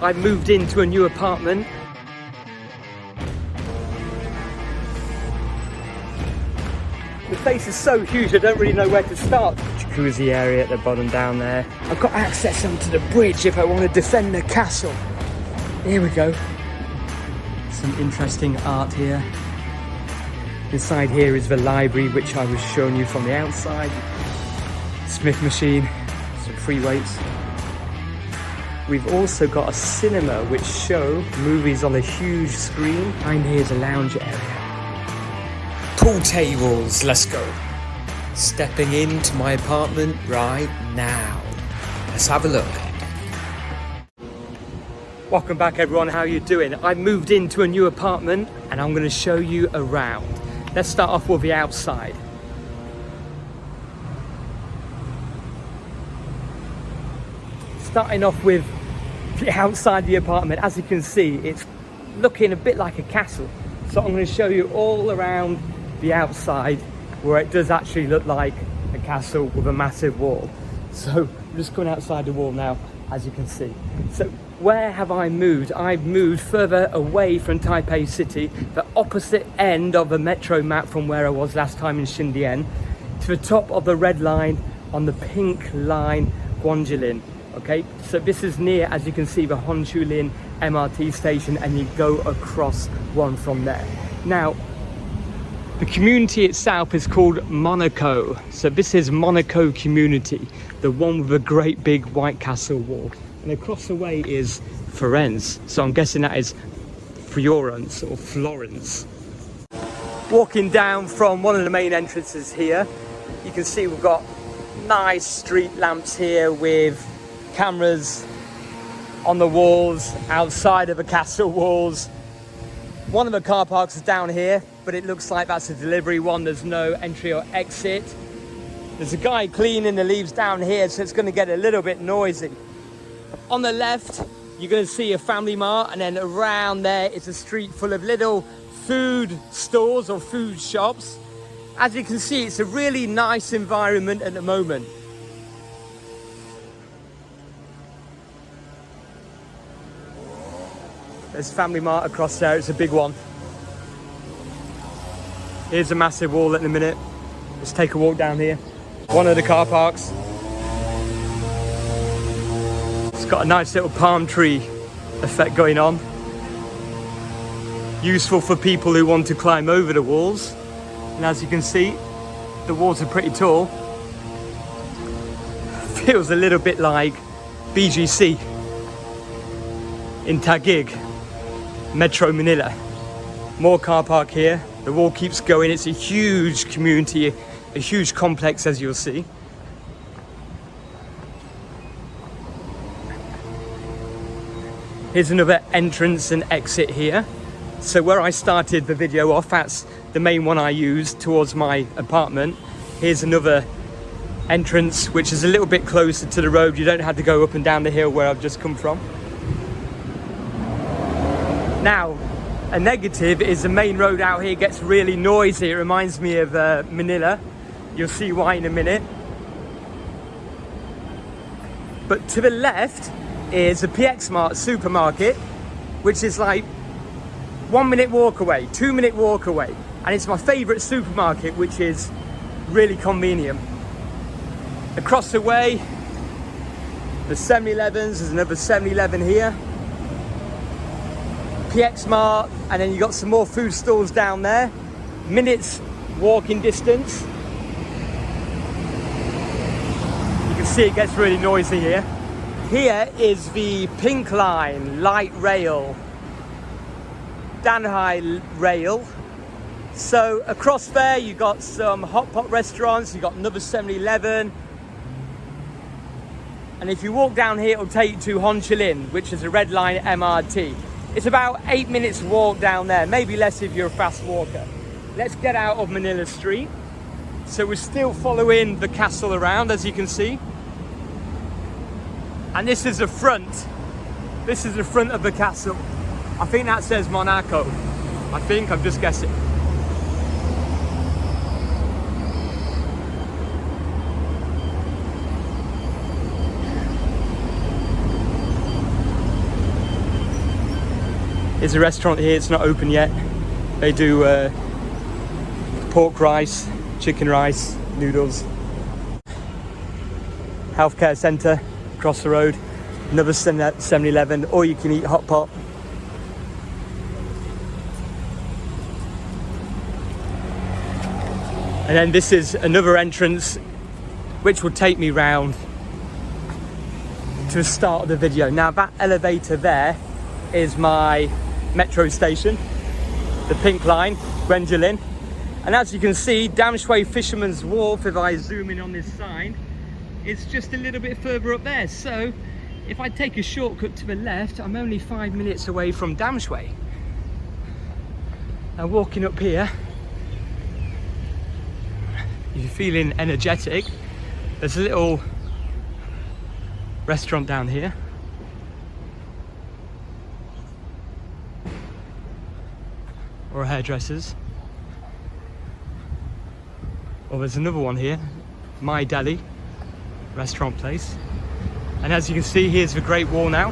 I moved into a new apartment. The place is so huge, I don't really know where to start. Jacuzzi area at the bottom down there. I've got access onto the bridge if I want to defend the castle. Here we go. Some interesting art here. Inside here is the library, which I was showing you from the outside. Smith machine, some free weights. We've also got a cinema which show movies on a huge screen. Behind here is a lounge area. Pool tables, let's go. Stepping into my apartment right now. Let's have a look. Welcome back everyone, how are you doing? I moved into a new apartment and I'm going to show you around. Let's start off with the outside. Starting off with the outside of the apartment, as you can see, it's looking a bit like a castle. So I'm going to show you all around the outside where it does actually look like a castle with a massive wall. So I'm just going outside the wall now, as you can see. So where have I moved? I've moved further away from Taipei City, the opposite end of the metro map from where I was last time in Xindian, to the top of the red line on the pink line, Hongshulin. Okay, so this is near, as you can see, the Hongshulin MRT station, and you go across one from there. Now, the community itself is called Monaco. So this is Monaco community, the one with a great big White Castle wall. And across the way is Florence. So I'm guessing that is Florence or Florence. Walking down from one of the main entrances here, you can see we've got nice street lamps here with cameras on the walls, outside of the castle walls. One of the car parks is down here, but it looks like that's a delivery one. There's no entry or exit. There's a guy cleaning the leaves down here, so it's going to get a little bit noisy. On the left, you're going to see a family mart, and then around there is a street full of little food stores or food shops. As you can see, it's a really nice environment at the moment. There's Family Mart across there, it's a big one. Here's a massive wall at the minute. Let's take a walk down here. One of the car parks. It's got a nice little palm tree effect going on. Useful for people who want to climb over the walls. And as you can see, the walls are pretty tall. Feels a little bit like BGC in Taguig, Metro Manila. More car park here. The wall keeps going. It's a huge community, a huge complex, as you'll see. Here's another entrance and exit here. So where I started the video off, that's the main one I used towards my apartment. Here's another entrance, which is a little bit closer to the road. You don't have to go up and down the hill where I've just come from. Now, a negative is the main road out here gets really noisy. It reminds me of Manila. You'll see why in a minute. But to the left is a PX Mart supermarket, which is like 1 minute walk away, 2 minute walk away. And it's my favorite supermarket, which is really convenient. Across the way, the 7-Elevens, there's another 7-Eleven here. PX Mart, and then you got some more food stalls down there. Minutes walking distance. You can see it gets really noisy here. Here is the Pink Line light rail, Danshui rail. So across there you got some hot pot restaurants, you got another 7-Eleven. And if you walk down here, it'll take you to Hongshulin, which is a red line MRT. It's about 8 minutes walk down there, maybe less if you're a fast walker. Let's get out of Manila Street. So we're still following the castle around, as you can see. And this is the front. This is the front of the castle. I think that says Monaco. I think, I'm just guessing. There's a restaurant here, it's not open yet. They do pork rice, chicken rice, noodles. Healthcare centre across the road, another 7-Eleven, or you can eat hot pot. And then this is another entrance which will take me round to the start of the video. Now that elevator there is my metro station, the pink line, Hongshulin. And as you can see, Danshui Fisherman's Wharf, if I zoom in on this sign, it's just a little bit further up there. So if I take a shortcut to the left, I'm only 5 minutes away from Danshui. Now walking up here, if you're feeling energetic, there's a little restaurant down here. Or hairdressers. Well, there's another one here, My Delhi restaurant place. And as you can see, here's the Great Wall now.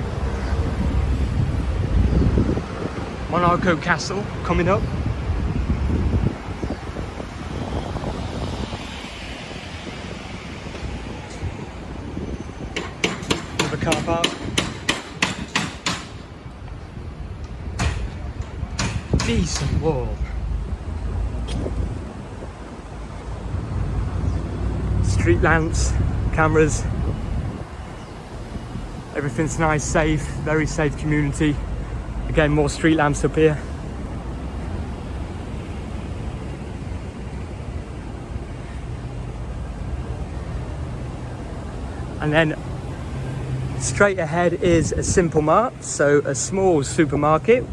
Monaco Castle coming up. Another car park. Decent wall. Street lamps, cameras. Everything's nice, safe, very safe community. Again, more street lamps up here. And then straight ahead is a Simple Mart, so a small supermarket.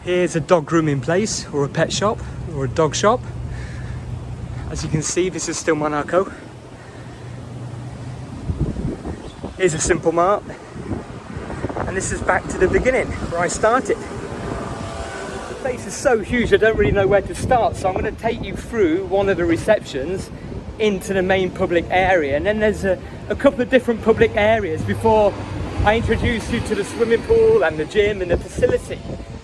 Here's a dog grooming place, or a pet shop, or a dog shop. As you can see, this is still Monaco. Here's a Simple Mart. And this is back to the beginning, where I started. The place is so huge, I don't really know where to start, so I'm going to take you through one of the receptions into the main public area. And then there's a couple of different public areas before I introduce you to the swimming pool and the gym and the facility.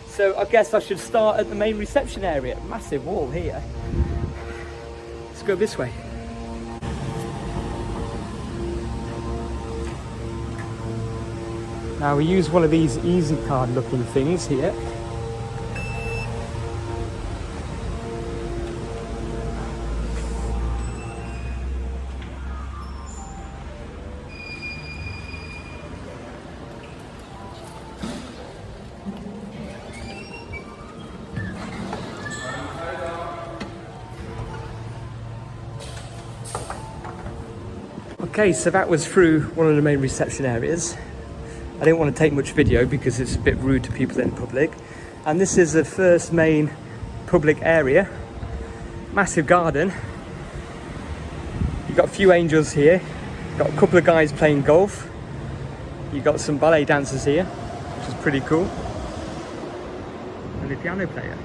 So I guess I should start at the main reception area. Massive wall here. Let's go this way. Now we use one of these easy card looking things here. Okay, so that was through one of the main reception areas. I didn't want to take much video because it's a bit rude to people in public. And this is the first main public area. Massive garden. You've got a few angels here. You've got a couple of guys playing golf. You've got some ballet dancers here, which is pretty cool. And a piano player.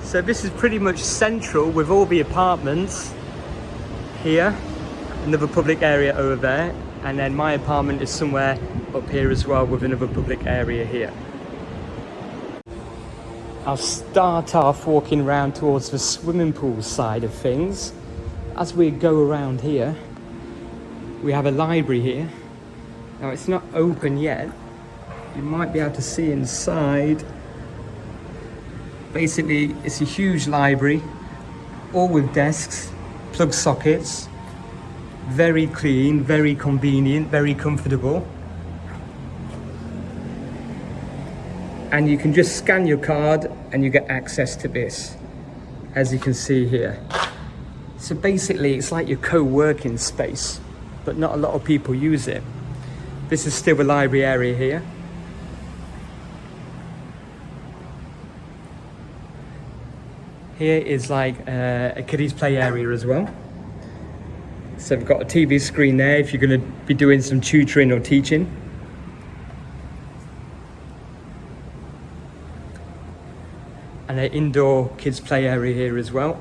So this is pretty much central with all the apartments here. Another public area over there, and then my apartment is somewhere up here as well with another public area here. I'll start off walking around towards the swimming pool side of things. As we go around here, we have a library here. Now it's not open yet. You might be able to see inside. Basically, it's a huge library, all with desks, plug sockets. Very clean, very convenient, very comfortable. And you can just scan your card and you get access to this, as you can see here. So basically it's like your co-working space, but not a lot of people use it. This is still a library area here. Here is like a kiddies play area as well. So we've got a TV screen there if you're going to be doing some tutoring or teaching. And an indoor kids play area here as well.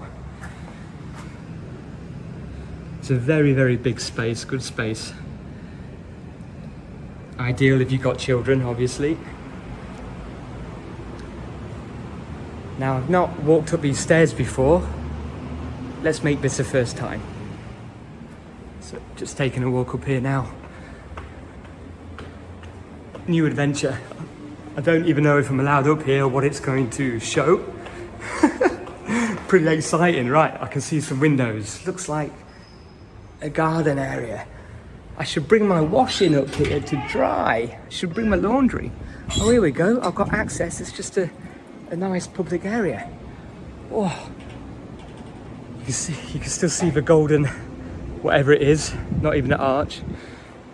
It's a very, very big space, good space. Ideal if you've got children, obviously. Now, I've not walked up these stairs before. Let's make this the first time. So, just taking a walk up here now. New adventure. I don't even know if I'm allowed up here or what it's going to show. Pretty exciting, right? I can see some windows. Looks like a garden area. I should bring my washing up here to dry. I should bring my laundry. Oh, here we go. I've got access. It's just a nice public area. Oh, you can still see the golden, whatever it is, not even an arch.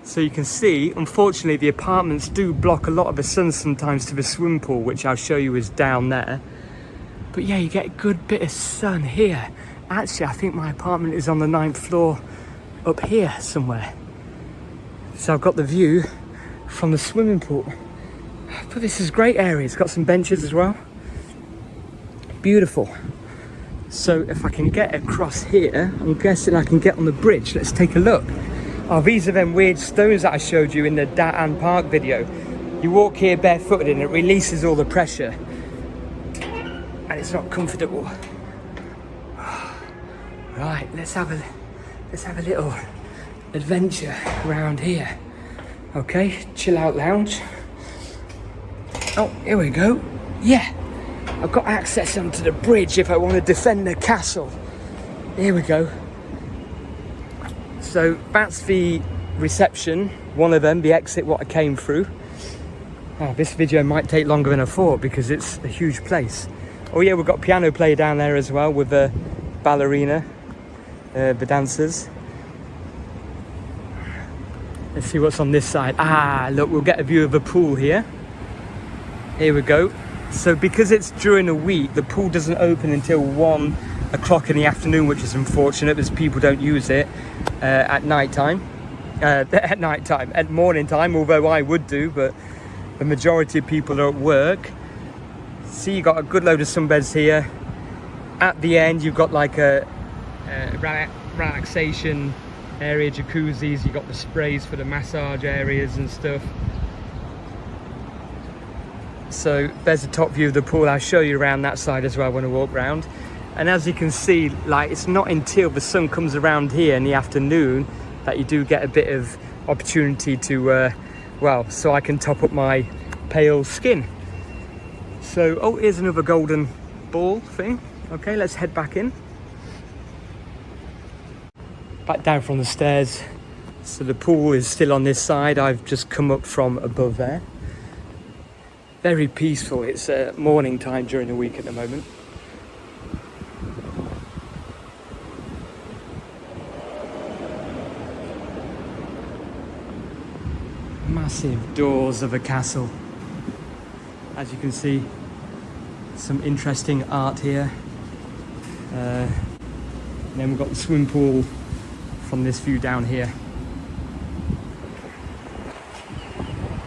So you can see, unfortunately, the apartments do block a lot of the sun sometimes to the swimming pool, which I'll show you is down there. But yeah, you get a good bit of sun here. Actually, I think my apartment is on the 9th floor up here somewhere. So I've got the view from the swimming pool. But this is a great area. It's got some benches as well. Beautiful. So if I can get across here, I'm guessing I can get on the bridge. Let's take a look. Oh, these are them weird stones that I showed you in the Datan Park video. You walk here barefooted and it releases all the pressure. And it's not comfortable. Right, let's have a little adventure around here. Okay, chill out lounge. Oh, here we go. Yeah, I've got access onto the bridge if I want to defend the castle. Here we go. So that's the reception, one of them, the exit what I came through. Oh, this video might take longer than I thought because it's a huge place. Oh yeah, we've got piano player down there as well with the ballerina, the dancers. Let's see what's on this side. Ah, look, we'll get a view of the pool here. Here we go. So because it's during the week, the pool doesn't open until 1 o'clock in the afternoon, which is unfortunate because people don't use it at night time. At morning time, although I would do, but the majority of people are at work. See, you got a good load of sunbeds here. At the end, you've got like a relaxation area, jacuzzis. You've got the sprays for the massage areas and stuff. So there's the top view of the pool. I'll show you around that side as well when I walk around. And as you can see, like, it's not until the sun comes around here in the afternoon that you do get a bit of opportunity to, well, so I can top up my pale skin. So, oh, here's another golden ball thing. Okay, let's head back in. Back down from the stairs. So the pool is still on this side. I've just come up from above there. Very peaceful. It's morning time during the week at the moment. Massive doors of a castle. As you can see, some interesting art here. And then we've got the swimming pool from this view down here.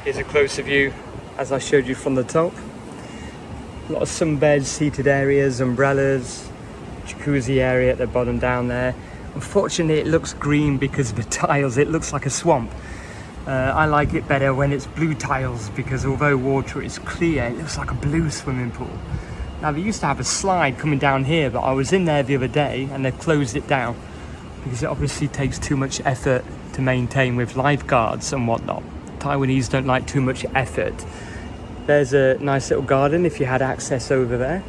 Here's a closer view as I showed you from the top. A lot of sunbeds, heated areas, umbrellas, jacuzzi area at the bottom down there. Unfortunately, it looks green because of the tiles. It looks like a swamp. I like it better when it's blue tiles because although water is clear, it looks like a blue swimming pool. Now, they used to have a slide coming down here, but I was in there the other day and they've closed it down because it obviously takes too much effort to maintain with lifeguards and whatnot. Taiwanese don't like too much effort. There's a nice little garden if you had access over there.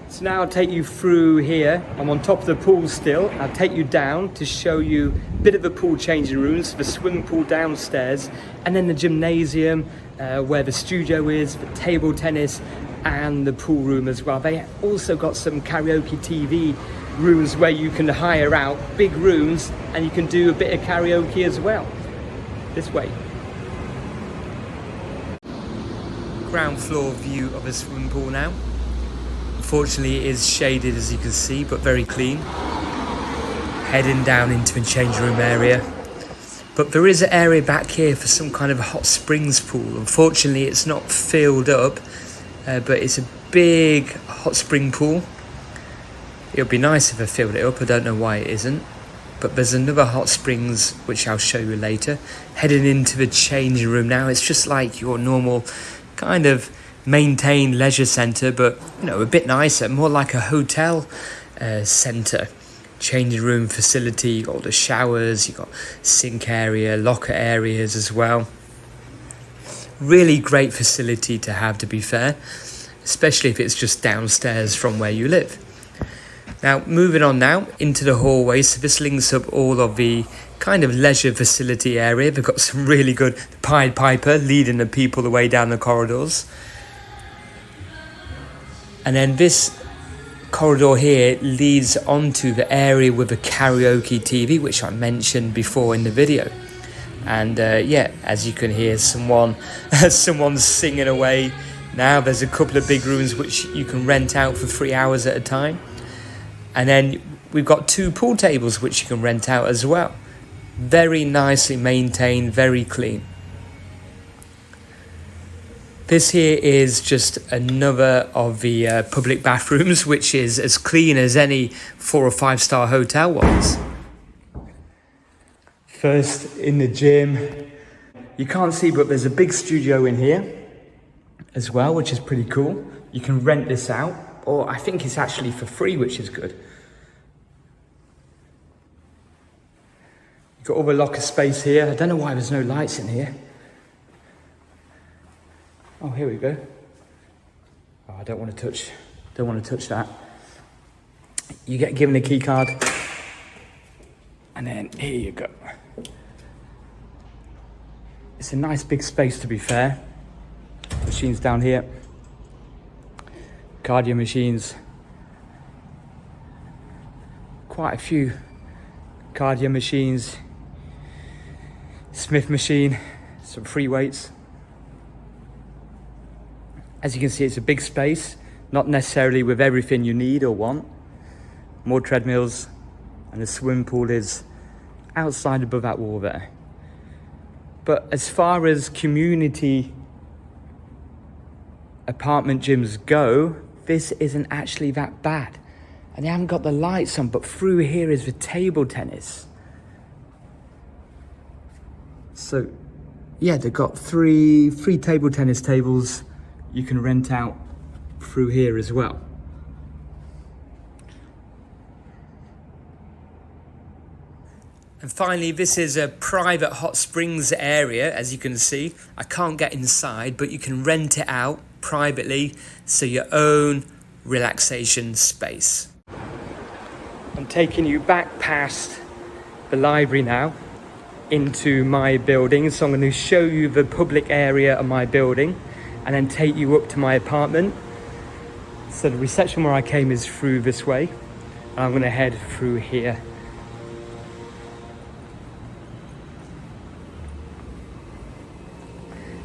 So now I'll take you through here. I'm on top of the pool still. I'll take you down to show you a bit of the pool changing rooms, the swimming pool downstairs, and then the gymnasium where the studio is, the table tennis, and the pool room as well. They also got some karaoke TV rooms where you can hire out big rooms and you can do a bit of karaoke as well. This way. Ground floor view of a swimming pool now. Unfortunately, it is shaded as you can see, but very clean. Heading down into a change room area. But there is an area back here for some kind of a hot springs pool. Unfortunately, it's not filled up, but it's a big hot spring pool. It would be nice if I filled it up. I don't know why it isn't. but there's another hot springs which I'll show you later. Heading into the changing room now. It's just like your normal kind of maintained leisure centre, but you know, a bit nicer, more like a hotel centre. Changing room facility, you got all the showers, you got sink area, locker areas as well. Really great facility to have, to be fair, especially if it's just downstairs from where you live. Now, moving on now into the hallway. So this links up all of the kind of leisure facility area. They've got some really good Pied Piper leading the people the way down the corridors. And then this corridor here leads onto the area with the karaoke TV, which I mentioned before in the video. And yeah, as you can hear, someone's singing away. Now there's a couple of big rooms which you can rent out for 3 hours at a time. And then we've got 2 pool tables which you can rent out as well. Very nicely maintained, very clean. This here is just another of the public bathrooms, which is as clean as any 4 or 5 star hotel ones. First in the gym. You can't see, but there's a big studio in here as well, which is pretty cool. You can rent this out, or I think it's actually for free, which is good. You've got all the locker space here. I don't know why there's no lights in here. Oh, here we go. Oh, I don't want to touch that. You get given a key card, and then here you go. It's a nice big space, to be fair. Machines down here. Cardio machines. Quite a few cardio machines. Smith machine, some free weights. As you can see, it's a big space, not necessarily with everything you need or want. More treadmills, and the swimming pool is outside above that wall there. But as far as community apartment gyms go, this isn't actually that bad. And they haven't got the lights on, but through here is the table tennis. So yeah, they've got three table tennis tables you can rent out through here as well. And finally, this is a private hot springs area. As you can see, I can't get inside, but you can rent it out privately, so your own relaxation space. I'm taking you back past the library now into my building. So I'm going to show you the public area of my building and then take you up to my apartment. So the reception where I came is through this way. And I'm going to head through here.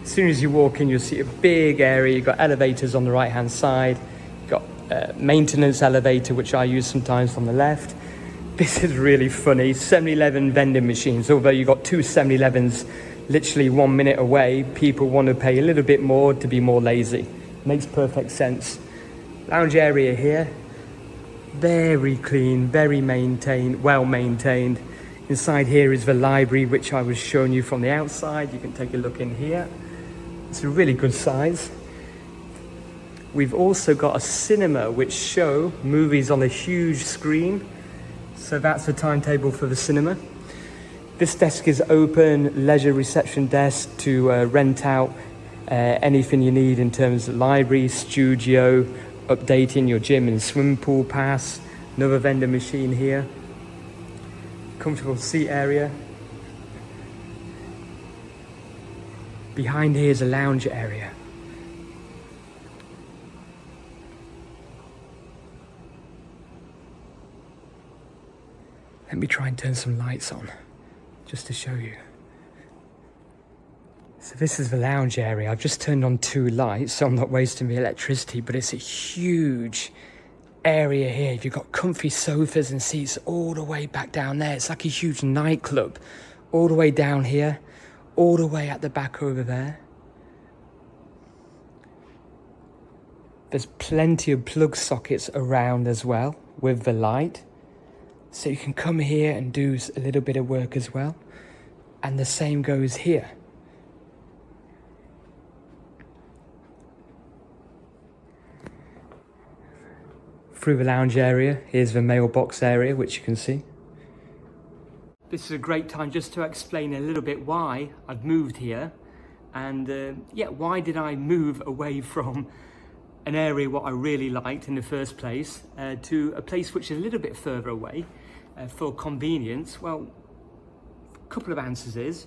As soon as you walk in, you'll see a big area. You've got elevators on the right hand side. You've got a maintenance elevator, which I use sometimes, on the left. This is really funny. 7-Eleven vending machines. Although you've got 2 7-Elevens literally 1 minute away, people want to pay a little bit more to be more lazy. Makes perfect sense. Lounge area here. Very clean, very maintained, well maintained. Inside here is the library, which I was showing you from the outside. You can take a look in here. It's a really good size. We've also got a cinema which show movies on a huge screen. So that's the timetable for the cinema. This desk is open, leisure reception desk to rent out anything you need in terms of library, studio, updating your gym and swimming pool pass. Another vending machine here. Comfortable seat area. Behind here is a lounge area. Let me try and turn some lights on, just to show you. So this is the lounge area. I've just turned on 2 lights, so I'm not wasting the electricity, but it's a huge area here. You've got comfy sofas and seats all the way back down there. It's like a huge nightclub, all the way down here, all the way at the back over there. There's plenty of plug sockets around as well with the light. So you can come here and do a little bit of work as well. And the same goes here. Through the lounge area, here's the mailbox area, which you can see. This is a great time just to explain a little bit why I've moved here. And yeah, why did I move away from an area what I really liked in the first place to a place which is a little bit further away for convenience? Well, a couple of answers is,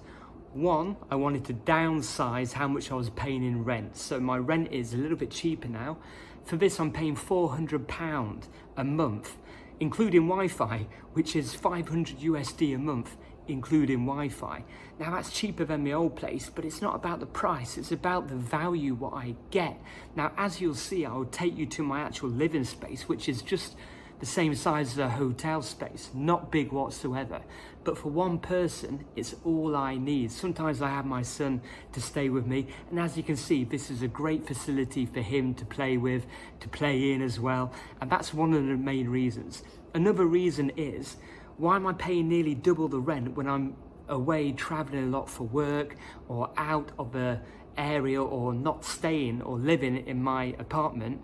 one, I wanted to downsize how much I was paying in rent. So my rent is a little bit cheaper now. For this, I'm paying £400 a month, including Wi-Fi, which is 500 USD a month, including Wi-Fi. Now that's cheaper than my old place, but it's not about the price, it's about the value what I get. Now, as you'll see, I will take you to my actual living space, which is just the same size as a hotel space, not big whatsoever. But for one person, it's all I need. Sometimes I have my son to stay with me, and as you can see, this is a great facility for him to play with, to play in as well, and that's one of the main reasons. Another reason is, why am I paying nearly double the rent when I'm away traveling a lot for work or out of the area or not staying or living in my apartment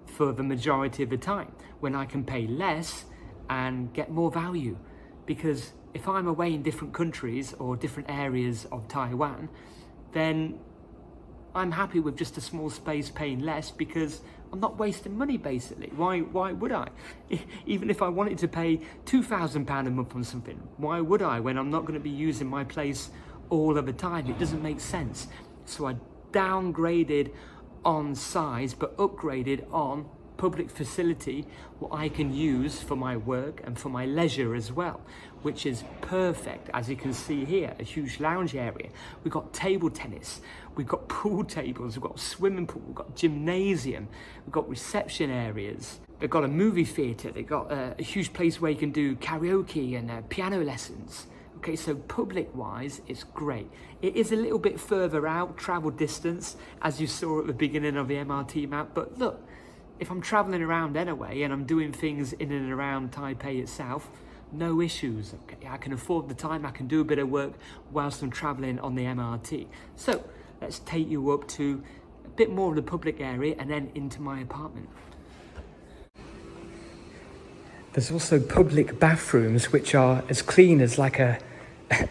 for the majority of the time, when I can pay less and get more value? Because if I'm away in different countries or different areas of Taiwan, then I'm happy with just a small space paying less, because I'm not wasting money basically. Why would I? Even if I wanted to pay £2,000 a month on something, why would I when I'm not going to be using my place all of the time? It doesn't make sense. So I downgraded on size but upgraded on public facility what I can use for my work and for my leisure as well, which is perfect. As you can see here, a huge lounge area. We've got table tennis, we've got pool tables, we've got swimming pool, we've got gymnasium, we've got reception areas, they've got a movie theatre, they've got a huge place where you can do karaoke and piano lessons. Okay, so public-wise, it's great. It is a little bit further out, travel distance, as you saw at the beginning of the MRT map, but look, if I'm traveling around anyway and I'm doing things in and around Taipei itself, no issues. Okay, I can afford the time, I can do a bit of work whilst I'm traveling on the MRT. So let's take you up to a bit more of the public area and then into my apartment. There's also public bathrooms which are as clean as like a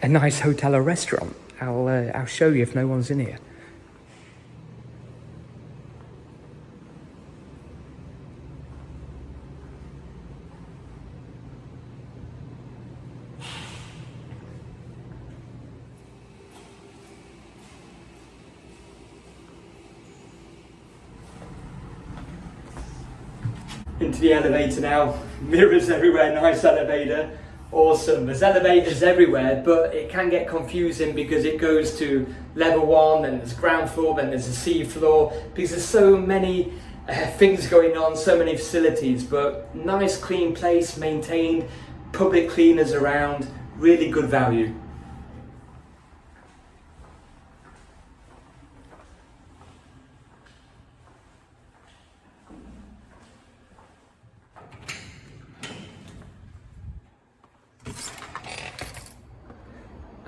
nice hotel or restaurant. I'll show you if no one's in here. Into the elevator now, mirrors everywhere, nice elevator, awesome. There's elevators everywhere, but it can get confusing because it goes to level 1, then there's ground floor, then there's a sea floor, because there's so many things going on, so many facilities, but nice clean place, maintained, public cleaners around, really good value.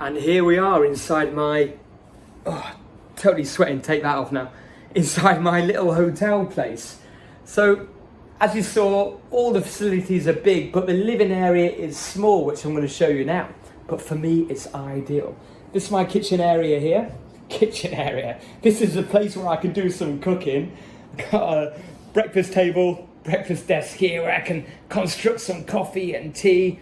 And here we are inside my, totally sweating, take that off now, inside my little hotel place. So, as you saw, all the facilities are big, but the living area is small, which I'm going to show you now. But for me, it's ideal. This is my kitchen area here. Kitchen area. This is a place where I can do some cooking. Got a breakfast table, breakfast desk here where I can construct some coffee and tea.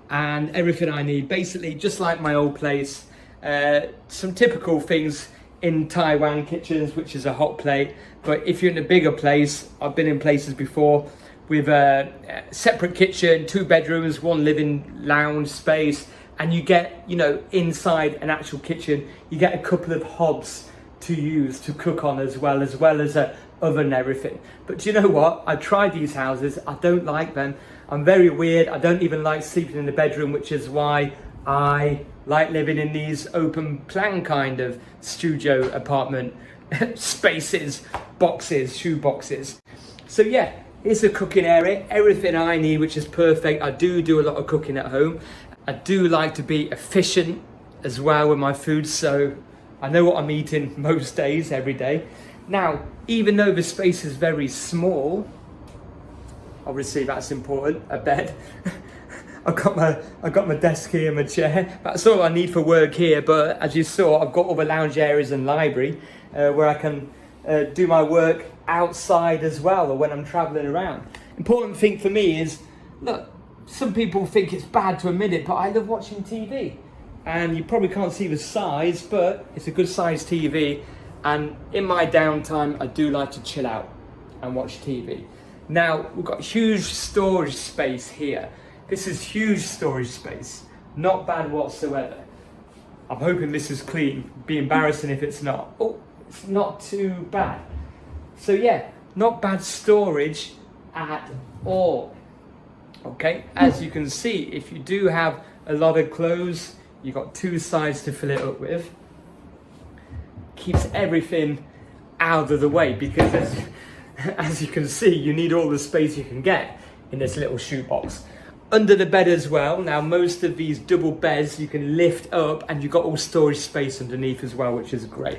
And everything I need, basically just like my old place. Some typical things in Taiwan kitchens, which is a hot plate. But if you're in a bigger place, I've been in places before with a separate kitchen, 2 bedrooms, 1 living lounge space, and you get, inside an actual kitchen, you get a couple of hobs to use to cook on as well as a oven and everything. But do you know what? I tried these houses, I don't like them. I'm very weird. I don't even like sleeping in the bedroom, which is why I like living in these open plan kind of studio apartment spaces, boxes, shoe boxes. So yeah, Here's a cooking area, everything I need, which is perfect. I do a lot of cooking at home. I do like to be efficient as well with my food, so I know what I'm eating most days, every day. Now, even though the space is very small, obviously that's important, a bed. I've got my desk here, my chair. That's all I need for work here, but as you saw, I've got all the lounge areas and library where I can do my work outside as well, or when I'm traveling around. Important thing for me is, look, some people think it's bad to admit it, but I love watching TV. And you probably can't see the size, but it's a good size TV. And in my downtime, I do like to chill out and watch TV. Now, we've got huge storage space here. This is huge storage space, not bad whatsoever. I'm hoping this is clean. It'd be embarrassing if it's not. Oh, it's not too bad. So yeah, not bad storage at all. Okay, as you can see, if you do have a lot of clothes, you've got two sides to fill it up with. Keeps everything out of the way, because as you can see, you need all the space you can get in this little shoebox. Under the bed as well. Now, most of these double beds you can lift up, and you've got all storage space underneath as well, which is great.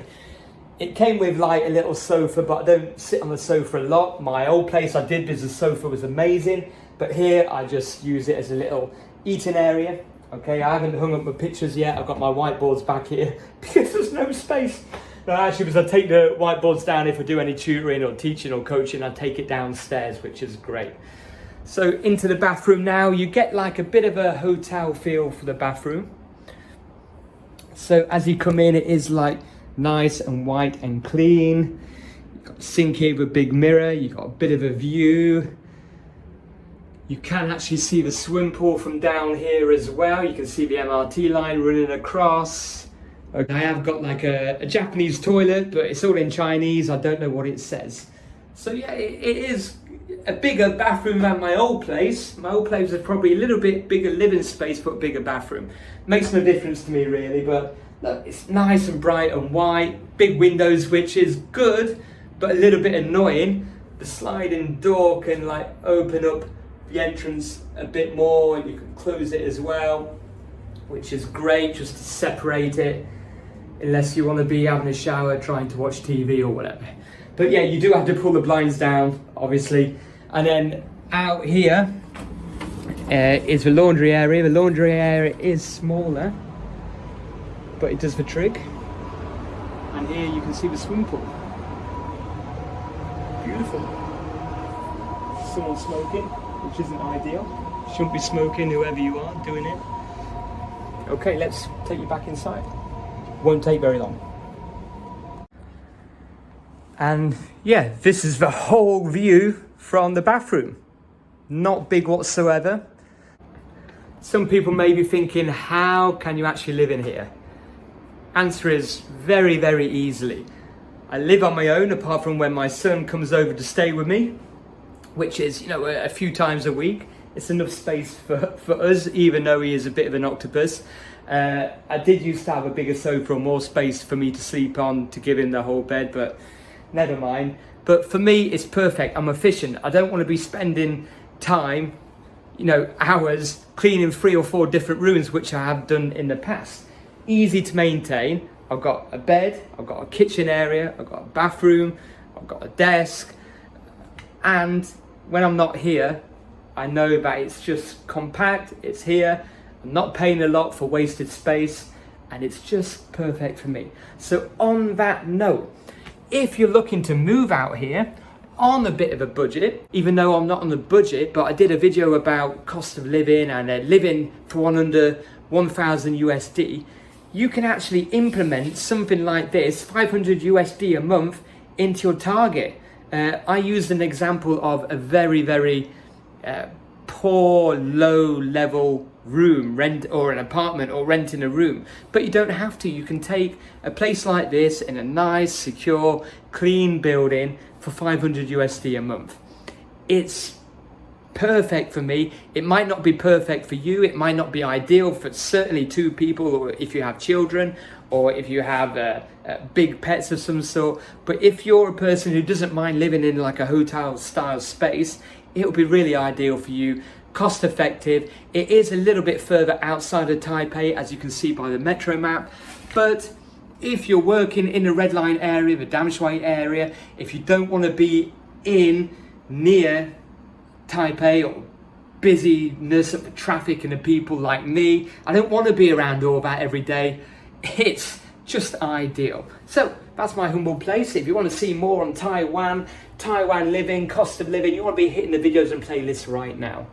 It came with like a little sofa, but I don't sit on the sofa a lot. My old place I did because the sofa was amazing, but here I just use it as a little eating area. Okay, I haven't hung up my pictures yet. I've got my whiteboards back here because there's no space. No, actually, because I take the whiteboards down if I do any tutoring or teaching or coaching, I take it downstairs, which is great. So into the bathroom now, you get like a bit of a hotel feel for the bathroom. So as you come in, it is like nice and white and clean. You've got a sink here with a big mirror. You've got a bit of a view. You can actually see the swimming pool from down here as well. You can see the MRT line running across. Okay, I have got like a Japanese toilet, but it's all in Chinese. I don't know what it says. So yeah, it is a bigger bathroom than my old place. My old place was probably a little bit bigger living space, but bigger bathroom. Makes no difference to me really, but look, it's nice and bright and white. Big windows, which is good, but a little bit annoying. The sliding door can like open up the entrance a bit more, and you can close it as well, which is great just to separate it, unless you want to be having a shower trying to watch TV or whatever. But yeah, you do have to pull the blinds down, obviously. And then out here is the laundry area. The laundry area is smaller, but it does the trick. And here you can see the swimming pool. Beautiful. Someone smoking, which isn't ideal. Shouldn't be smoking, whoever you are doing it. Okay, let's take you back inside. Won't take very long. And yeah, this is the whole view from the bathroom. Not big whatsoever. Some people may be thinking, how can you actually live in here? Answer is very, very easily. I live on my own, apart from when my son comes over to stay with me, which is, you know, a few times a week. It's enough space for us, even though he is a bit of an octopus. I did used to have a bigger sofa or more space for me to sleep on to give him the whole bed, but never mind. But for me, it's perfect. I'm efficient. I don't want to be spending time, you know, hours cleaning 3 or 4 different rooms, which I have done in the past. Easy to maintain. I've got a bed, I've got a kitchen area, I've got a bathroom, I've got a desk. And when I'm not here, I know that it's just compact, it's here. I'm not paying a lot for wasted space, and it's just perfect for me. So on that note, if you're looking to move out here on a bit of a budget, even though I'm not on the budget, but I did a video about cost of living and living for under 1,000 USD, you can actually implement something like this, 500 USD a month, into your target. I used an example of a very, very poor, low-level room, rent, or an apartment, or renting a room. But you don't have to. You can take a place like this in a nice, secure, clean building for 500 USD a month. It's perfect for me. It might not be perfect for you. It might not be ideal for certainly 2 people, or if you have children, or if you have big pets of some sort. But if you're a person who doesn't mind living in like a hotel style space, it'll be really ideal for you. Cost effective. It is a little bit further outside of Taipei, as you can see by the metro map, but if you're working in the Red Line area, the Damshui area, if you don't want to be in near Taipei or busyness of the traffic and the people like me, I don't want to be around all that every day, it's just ideal. So that's my humble place. If you want to see more on Taiwan living, cost of living, you want to be hitting the videos and playlists right now.